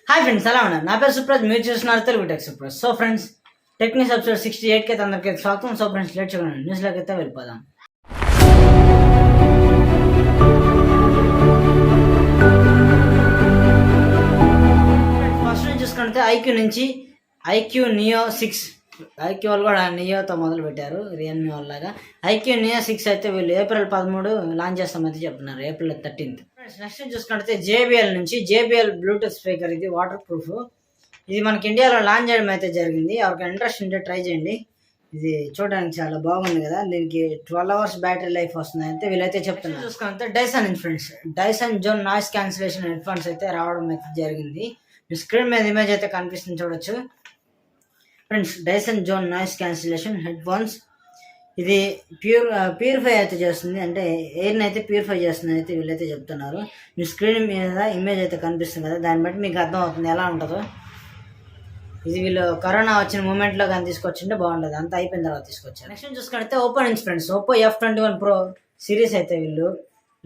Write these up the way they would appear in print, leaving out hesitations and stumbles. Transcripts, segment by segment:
Hi friends, ఎలా ఉన్నారు? నా పేరు సుప్రాజ్, మీరు చూస్తున్నారు Telugu tech Supraj. So friends, techniques episode 68కి అయితే అందరికీ స్వాగతం. సో ఫ్రెండ్స్, లేట్ చేయకుండా న్యూస్లోకి అయితే వెళ్ళిపోదాం. ఫస్ట్ నుంచి చూసుకుంటే ఐక్యూ నియో 6 ఐక్యూ వాళ్ళు కూడా నియోతో మొదలు పెట్టారు, రియల్మీ వాళ్ళలాగా. ఐక్యూ నియో 6 అయితే వీళ్ళు ఏప్రిల్ 13 లాంచ్ చేస్తామైతే చెప్తున్నారు, ఏప్రిల్ 13th. నెక్స్ట్ చూసుకుంటే జేబిఎల్ బ్లూటూత్ స్పీకర్, ఇది వాటర్ ప్రూఫ్. ఇది మనకి ఇండియాలో లాంచ్ చేయడం అయితే జరిగింది. ఎవరికైనా ఇంట్రెస్ట్ ఉంటే ట్రై చేయండి. ఇది చూడడానికి చాలా బాగుంది కదా. దీనికి 12 hours బ్యాటరీ లైఫ్ వస్తుంది అయితే వీళ్ళైతే చెప్తున్నారు. చూసుకుంటే Dyson friends, Dyson zone noise cancellation head phones అయితే రావడం అయితే జరిగింది. మీ స్క్రీన్ మీద ఇమేజ్ అయితే కనిపిస్తుంది, చూడొచ్చు friends. Dyson zone noise cancellation head phones, ఇది ప్యూరిఫై అయితే చేస్తుంది, అంటే ఎయిర్ని అయితే ప్యూరిఫై చేస్తుంది అయితే వీళ్ళైతే చెప్తున్నారు. మీ స్క్రీన్ మీద ఇమేజ్ అయితే కనిపిస్తుంది కదా, దాన్ని బట్టి మీకు అర్థం అవుతుంది ఎలా ఉంటుందో. ఇది వీళ్ళు కరోనా వచ్చిన మూమెంట్లో కానీ తీసుకొచ్చింటే బాగుంటుంది, అంతా అయిపోయిన తర్వాత తీసుకొచ్చారు. నెక్స్ట్ చూసుకుంటే ఓప్పో నుంచి friends, Oppo F21 Pro series అయితే వీళ్ళు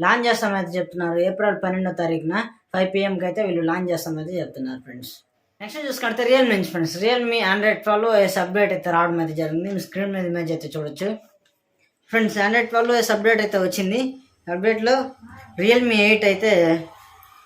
లాంచ్ చేస్తామైతే చెప్తున్నారు. ఏప్రిల్ 12వ తారీఖున 5 PM అయితే వీళ్ళు లాంచ్ చేస్తామైతే చెప్తున్నారు ఫ్రెండ్స్. నెక్స్ట్ చూసుకుంటే రియల్మీ నుంచి friends, Realme Android 12 OS update అయితే రావడం అయితే జరిగింది. మీ స్క్రీన్ మీద ఇమేజ్ అయితే చూడొచ్చు ఫ్రెండ్స్. Android 12 OS అప్డేట్ అయితే వచ్చింది. అప్డేట్లో రియల్మీ 8 అయితే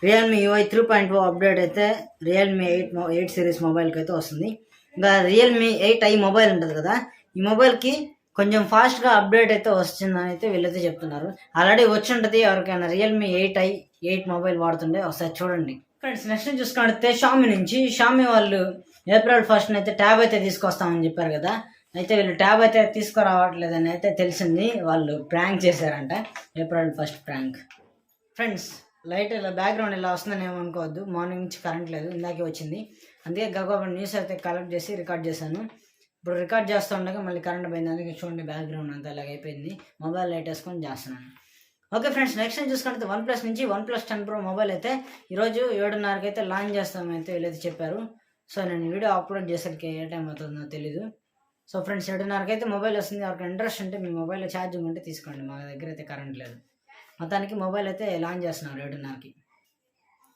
రియల్మీ UI 3.0 అప్డేట్ అయితే రియల్మీ 8 సిరీస్ మొబైల్కి అయితే వస్తుంది. ఇంకా రియల్మీ 8i మొబైల్ ఉంటుంది కదా, ఈ మొబైల్కి కొంచెం ఫాస్ట్గా అప్డేట్ అయితే వస్తుందని అయితే వీళ్ళైతే చెప్తున్నారు. ఆల్రెడీ వచ్చి ఉంటుంది, ఎవరికైనా రియల్మీ 8 మొబైల్ వాడుతుండే ఒకసారి చూడండి ఫ్రెండ్స్. నెక్స్ట్ చూసుకుంటే షామీ వాళ్ళు ఏప్రిల్ 1st అయితే ట్యాబ్ అయితే తీసుకొస్తామని చెప్పారు కదా. అయితే వీళ్ళు ట్యాబ్ అయితే తీసుకురావట్లేదని అయితే తెలిసింది. వాళ్ళు ప్రాంక్ చేశారంట, April 1st prank friends. Light ఇలా బ్యాక్గ్రౌండ్ ఇలా వస్తుందని ఏమనుకోవద్దు, మార్నింగ్ నుంచి కరెంట్ లేదు, ఇందాకే వచ్చింది. అందుకే గగోబ న్యూస్ అయితే కలెక్ట్ చేసి రికార్డ్ చేశాను. ఇప్పుడు రికార్డ్ చేస్తూ ఉండగా మళ్ళీ కరెంట్ పోయింది, అందుకే చూడండి బ్యాక్గ్రౌండ్ అంతా ఇలాగ అయిపోయింది. మొబైల్ లైట్ వేసుకొని చేస్తున్నాను. ఓకే ఫ్రెండ్స్, నెక్స్ట్ టైం చూసుకుంటే OnePlus నుంచి OnePlus 10 Pro మొబైల్ అయితే ఈరోజు 7:30కి అయితే లాంచ్ చేస్తామైతే వీళ్ళైతే చెప్పారు. సో నేను వీడియో అప్లోడ్ చేసరికి ఏ టైం అవుతుందో తెలీదు. సో ఫ్రెండ్స్, 7:30కి అయితే మొబైల్ వస్తుంది. ఎవరికి ఇంట్రెస్ట్ ఉంటే మీ మొబైల్లో ఛార్జింగ్ ఉంటే తీసుకోండి, మా దగ్గర అయితే కరెంట్ లేదు. మొత్తానికి మొబైల్ అయితే లాంచ్ చేస్తున్నారు 7:30కి.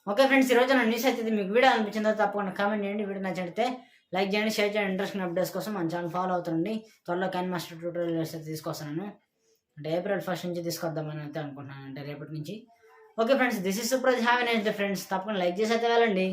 ఓకే ఫ్రెండ్స్, ఈరోజు నా న్యూస్ అయితే మీకు వీడియో అనిపించిందో తప్పకుండా కామెంట్ చేయండి. వీడియో నచ్చితే లైక్ చేయండి, షేర్ చేయండి. ఇంట్రెస్టింగ్ అప్డేట్స్ కోసం మన ఛానల్ ఫాలో అవుతుండండి. త్వరలో క్యాన్ మాస్టర్ ట్యూటోరియల్స్ అయితే తీసుకొస్తాను, అంటే ఏప్రిల్ 1st నుంచి తీసుకొద్దామని అయితే అనుకుంటున్నాను, అంటే రేపటి నుంచి. Okay friends, this is Supraj. Have a nice day friends. తప్పకుండా లైక్ చేసి అయితే వెళ్ళండి.